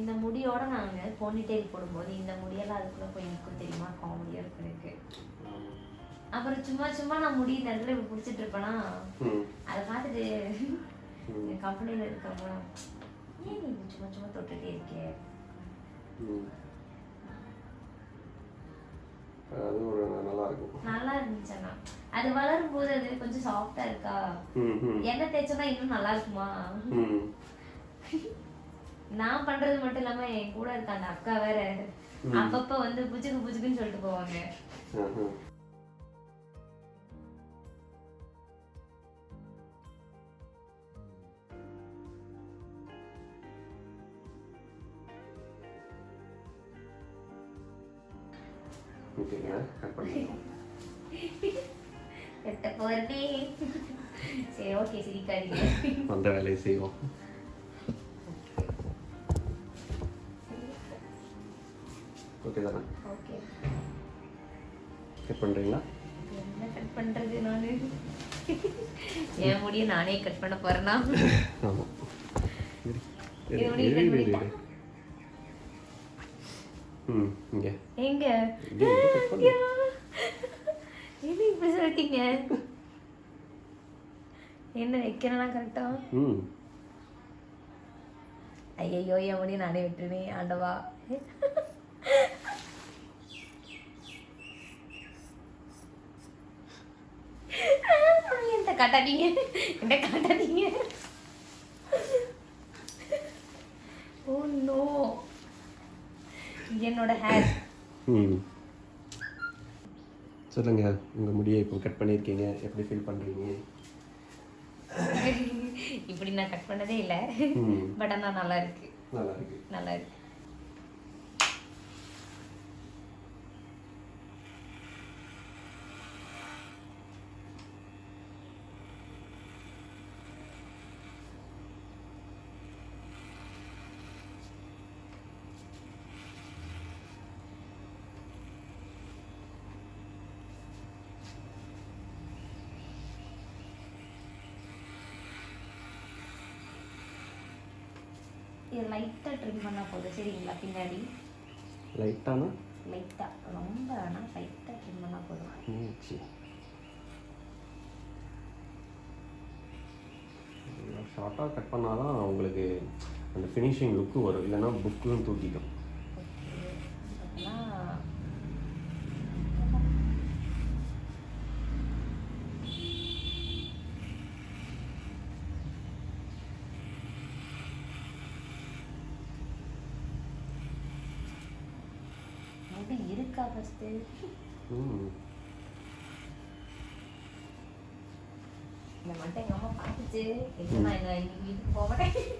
இந்த முடியோட நாங்க போனிடெயில் போடும்போது இந்த முடியெல்லாம் அதுக்குள்ள போய் நிற்கும் தெரியுமா? காமெடியா இருக்கும் எனக்கு. அப்புறம் சும்மா சும்மா நான் முடி இந்த இடத்துல இப்படி பிடிச்சிட்டு இருப்பேனா, அதை பார்த்துட்டு கம்பெனியில் இருக்கவங்க ஏன் நீ சும்மா சும்மா தொட்டுட்டே இருக்கே. அது ஒரு நல்லா இருக்கும். நல்லா இருந்துச்சுன்னா அது வளரும் போது அது கொஞ்சம் சாஃப்டா இருக்கா, எண்ணெய் தேய்ச்சோன்னா இன்னும் நல்லா இருக்குமா. நான் பண்றது மட்டும் இல்லாம என் கூட இருக்க அந்த அக்கா வேற அப்பப்ப வந்து புச்சுக்கு புச்சுக்குன்னு சொல்லிட்டு போவாங்க. சரி ஓகே, சிரிக்காதீங்க. அந்த வேலையை செய்வோம். ஓகே தானே? ஓகே. கட் பண்ணுறீங்களா? என்ன கட் பண்ணுறது? நான் என் முடியை நானே கட் பண்ண போகிறேன்னா? ஆமாம். இங்கே எங்க என்ன இப்படி சொல்லிட்டீங்க? என்ன வைக்கிறேன்னா கரெக்டா? ஐயோ, என் முடியை நானே விட்டுருவேன் ஆண்டவா. என்ன காட்டாதீங்க, என்ன காட்டாதீங்க. ஓ நோ, என்னோட ஹேர். சொல்லுங்க, உங்க முடியை இப்போ கட் பண்ணியிருக்கீங்க, எப்படி ஃபீல் பண்றீங்க? இப்படி நான் கட் பண்ணதே இல்லை, பட் ஆனால் நல்லா இருக்கு. நல்லா இருக்கு, நல்லா இருக்கு. இது லைட்டாக ட்ரிம் பண்ணால் போதும், சரிங்களா? பின்னாடி லைட்டானா? லைட்டாக, ரொம்ப ஆனால் லைட்டாக ட்ரிம் பண்ணால் போதும். சரி, ஷார்ட்டாக கட் பண்ணால் தான் உங்களுக்கு அந்த ஃபினிஷிங் லுக்கு வரும், இல்லைன்னா புக்கும் தூக்கிக்கும். இருக்கா ஃபர்ஸ்ட்? இந்த மட்டும் எங்கள் அம்மா பார்த்துச்சு, நான் என்ன இன்னைக்கு வீட்டுக்கு போக மாட்டேன்.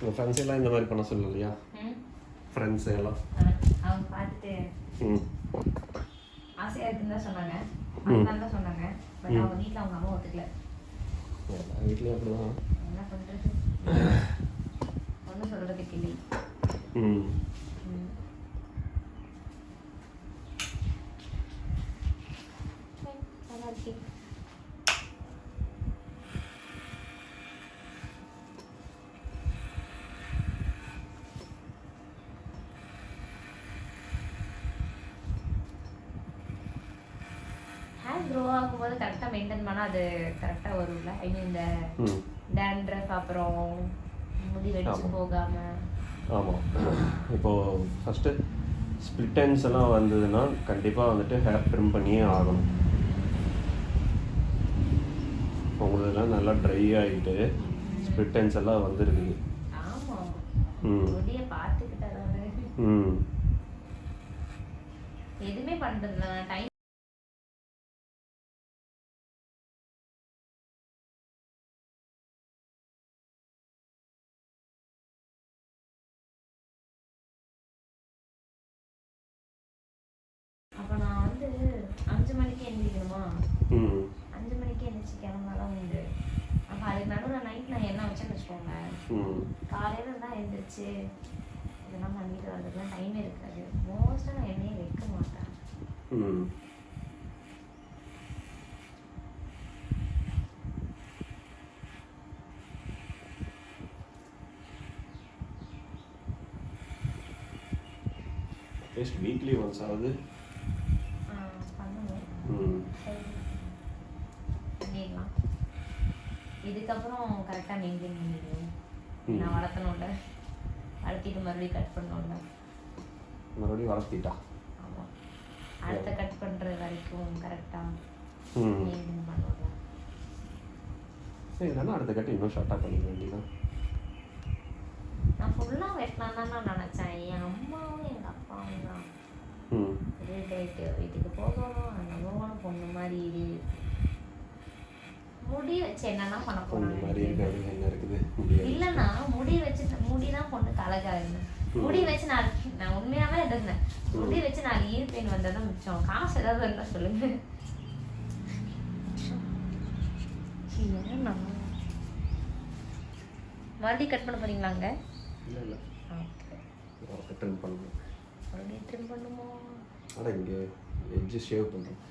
உங்கள் ஃப்ரெண்ட்ஸ் எல்லாம் இந்த மாதிரி பண்ண சொல்லலையா? ஃப்ரெண்ட்ஸ் எல்லாம் அவங்க பார்த்துட்டு ஆசையாக இருக்குன்னு தான் சொன்னாங்க, அதனால தான் சொன்னாங்க. பட் அவங்க வீட்டில் அவங்க அம்மா ஒத்துக்கல. வீட்லேயும் அப்படிதான். என்ன பண்ணுறது, ஒன்றும் சொல்கிறதுக்கு இல்லை. நல்லா இருக்கு. க்ரோ ஆகும்போது கரெக்டாக மெயின்டைன் பண்ணால் அது கரெக்டாக வரும்ல. ஐ மீன் இந்த டேண்ட்ரஃப் அப்புறம் முடி வெடிச்சு போகாமல். ஆமாம், இப்போது ஃபஸ்ட்டு ஸ்ப்ளிட் எண்ட்ஸ் எல்லாம் வந்ததுன்னா கண்டிப்பாக வந்துட்டு ஹேர் ட்ரிம் பண்ணியே ஆகணும். உங்களதெல்லாம் நல்லா ட்ரை ஆகிட்டு ஸ்ப்ளிட் எண்ட்ஸ் எல்லாம் வந்துருக்குது. ஆமாம், முடியை பார்த்துக்கிட்டதானே. எதுவுமே பண்ணுறதில்ல டைம். 5 மணிக்கு எந்திரிக்கணுமா, ம் 5 மணிக்கு எந்திரிச்சு கிளம்புனாதான் உண்டு. அப்போ அதுக்கு நடுவில் நைட் நான் என்ன வச்சேன்னு வச்சுக்கோங்க, ம் காலையில் தான் எழுந்திரிச்சு இதெல்லாம் பண்ணிட்டு வரதுக்குலாம் டைமே இருக்காது. மோஸ்ட்டாக நான் எண்ணெயே வைக்க மாட்டேன். ம் அட்லீஸ்ட் வீக்லி ஒன்ஸ் ஆகுது. பண்ணுவேன், ம் பண்ணிடலாம். இதுக்கப்புறம் கரெக்டாக மெயின்டைன் பண்ணிடுவேன். ம். நான் வளர்த்தணும்ல, வளர்த்திட்டு மறுபடியும் கட் பண்ணணும்ல. மறுபடியும் வளர்த்திட்டா. ஆமாம், அடுத்த கட் பண்ணுற வரைக்கும் கரெக்டாக ம் மெயின்டைன் பண்ணணும்ல. சரி, இல்லைன்னா அடுத்த கட்டு இன்னும் ஷார்ட்டாக பண்ணிக்க வேண்டியதான். நான் ஃபுல்லாக வெட்டலாம் தான் நான் நினச்சேன். என் அம்மாவும் எங்கள் அப்பாவும் தான் ம் வீட்டுக்கு போகணும், அந்த போகணும், பொண்ணு மாதிரி இது முடி வச்சு என்னன்னா பண்ண பொண்ணு மாதிரி போறாங்க. இருக்காது, என்ன இருக்குது முடியாது. இல்லைன்னா முடி வச்சு, முடிதான் பொண்ணுக்கு அழகாகுது. முடி வச்சு நான் உண்மையாவே இருந்தேன். முடி வச்சு 4 ஈர்ப்பேன் வந்ததான் மிச்சம். காசு ஏதாவது இருந்தா சொல்லுங்க. மறுபடியும் கட் பண்ண போறீங்களாங்க? இல்லை இல்லை, ஓகே, ட்ரிம் பண்ணணும். மறுபடியும் ட்ரிம் பண்ணுமோ? ஆனால் இங்கே எட்ஜு ஷேவ் பண்ணுறோம்.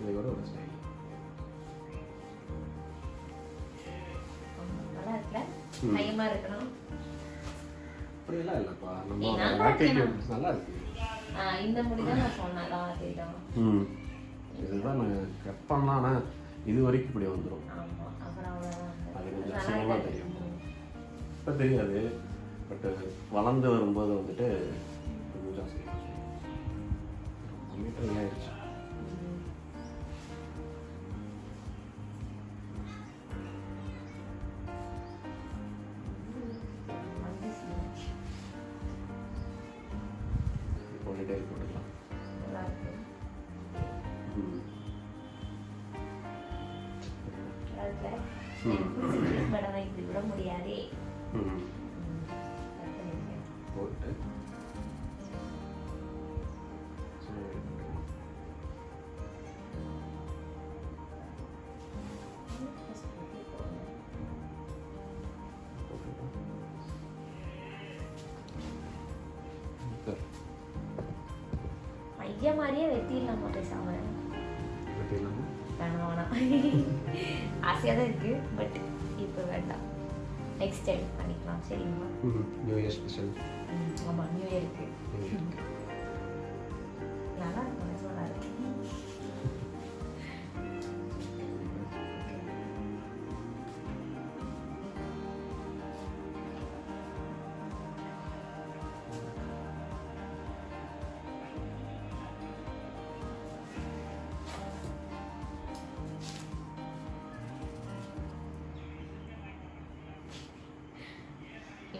இதோட ஒரு ஸ்டைல் நல்லா இருக்குல்ல? நயமா இருக்கணும். அப்படியெல்லாம் இல்லைப்பா, ஏய், நம்ம நல்லா ஆக்டிவிட்டி இருக்கு. நல்லா இருக்கு. இந்த முடி தான் நான் சொன்னேன், அதேதான். ம் இதுதான் நான் கட் பண்ணலான்னா இது வரைக்கும் இப்படி வந்துடும். ஆமா, அப்புறம் அவ்வளோதான். அது கொஞ்சம் நல்லா அசிங்கமாக இருக்கு. தெரியும். இப்போ தெரியாது, பட் வளர்ந்து வரும்போது வந்துட்டு கொஞ்சம் அசிங்கம். மீட்டர் ஆயிடுச்சு. டீடைல் போட்டுக்கலாம். நல்லா இருக்கு. ம் நல்லா இருக்குல்ல? எனக்கு பிடிச்சிருக்கு, but ஆனா இப்படி விட முடியாதே. ம் கட் பண்ணிருக்கேன். போட்டு திவ்யா மாதிரியே வெட்டிடலாமா பேசாம? வெட்டிடலாமா? வேணாம் ஆசையாக தான் இருக்கு, பட் இப்போ வேண்டாம், நெக்ஸ்ட் டைம் பண்ணிக்கலாம். சரிங்களா? New year special. ஆமாம், நியூ இயருக்கு நல்லா இருக்கும், நல்லா இருக்கு.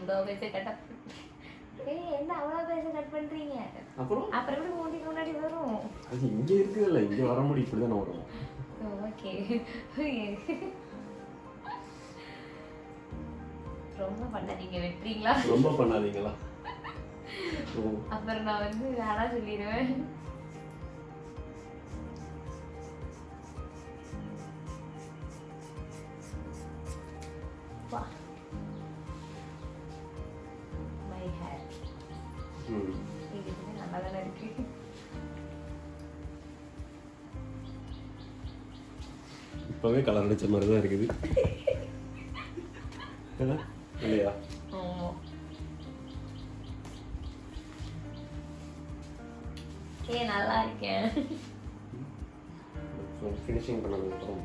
இவ்வளோ பேச கட் என்ன அவ்வளோ பேச கட் பண்ணுறீங்க? அப்புறம் எப்படி மூடிக்கு முன்னாடி வரும்? அது இங்கே இருக்குதுல்ல, இங்கே வர முடியும், இப்படி தானே வரும். ஓகே. ரொம்ப பண்ணாதீங்க, வெட்டுறீங்களா? ரொம்ப பண்ணாதீங்களா? அப்புறம் நான் வந்து வேணா சொல்லிடுவேன். வா, மை ஹேர் இது நல்லா தானே இருக்கு. இப்போவே கலர் அடிச்ச மாதிரி தான் இருக்குது இல்லையா? நல்லா இருக்கேன். ஃபினிஷிங் பண்ணதுக்கப்புறம்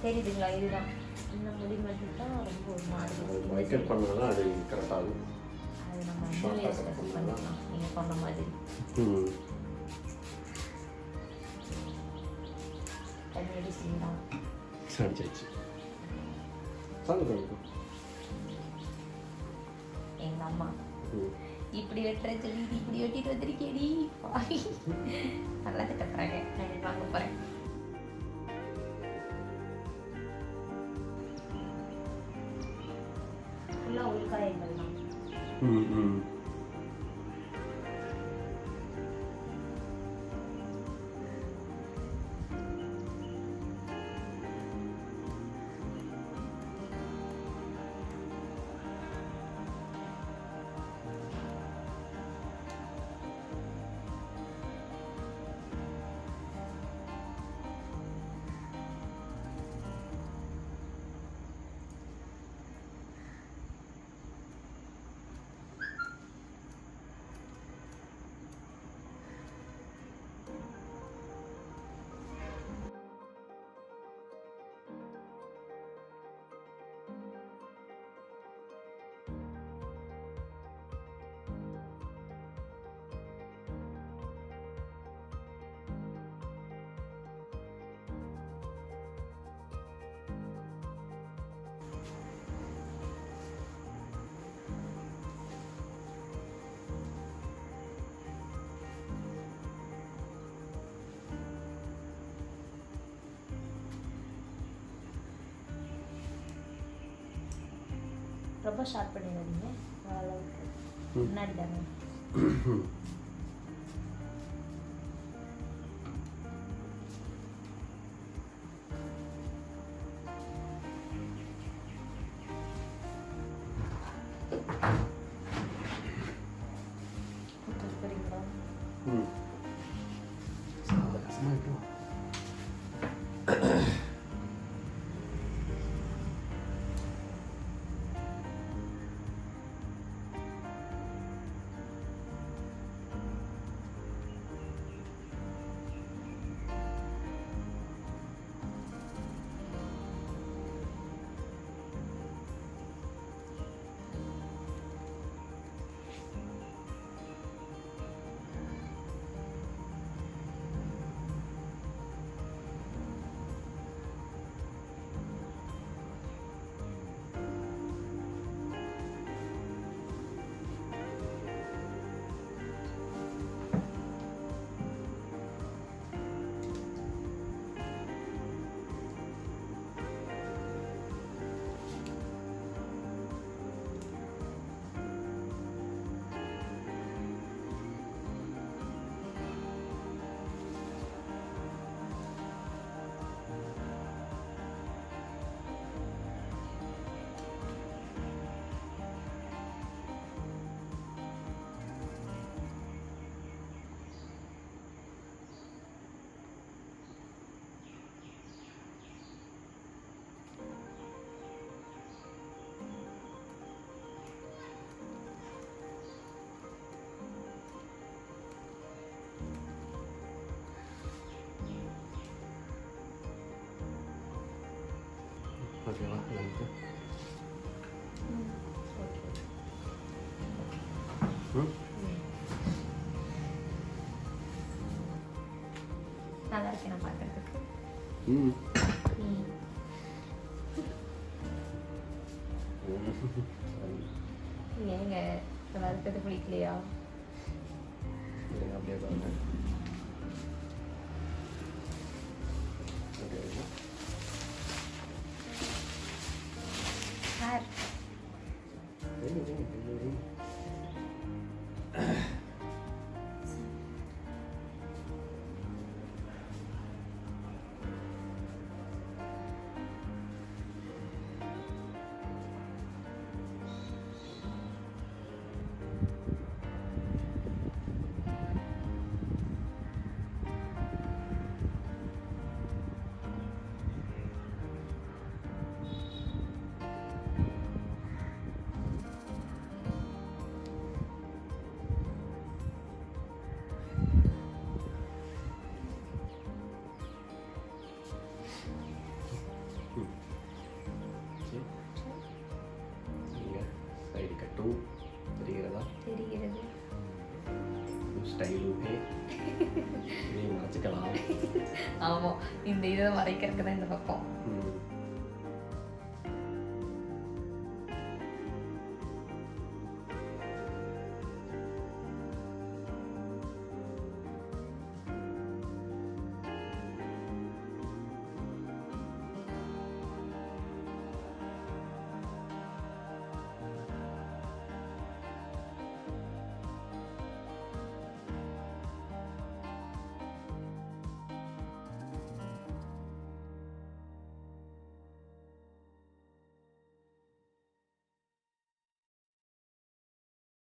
தெரியுதுங்களா? இதுதான் இந்த முடி மட்டும் தான் ரொம்ப ஒரு மாதிரி வைக்கட் பண்ணாதான் அது கரெக்டாகும். அது நம்ம பண்ணிக்கலாம் நீங்கள் சொன்ன மாதிரி. தண்ணி அடிச்சிங்களா? அடிச்சாச்சு. சாங்க எங்கள் அம்மா இப்படி வெட்டுற சொல்லி இப்படி வெட்டிட்டு வந்திருக்கேடி, நல்லா திட்டப்படுறாங்க. நான் வாங்க போகிறேன். ஃபுல்லாக உள்காயங்கள் தான். ரொம்ப ஷார்ட் பண்ணிடாதீங்க, அளவுக்கு முன்னாடி தானே. போறீங்களா? ஓகேவா லென்த்து? ம் நல்லா இருக்கேன் நான் பார்க்கறதுக்கு. ம் ஏங்க நல்லா இருக்கிறது பிடிக்கலையா? எனக்கு அப்படியே பாருங்க. சார் சைடு கட்டும் தெரிகிறதா? தெரிகிறது. ஸ்டைலுமே நீ மறைச்சிக்கலாம். ஆமாம், இந்த இதை மறைக்கிறதுக்கு தான் இந்த பக்கம். ம்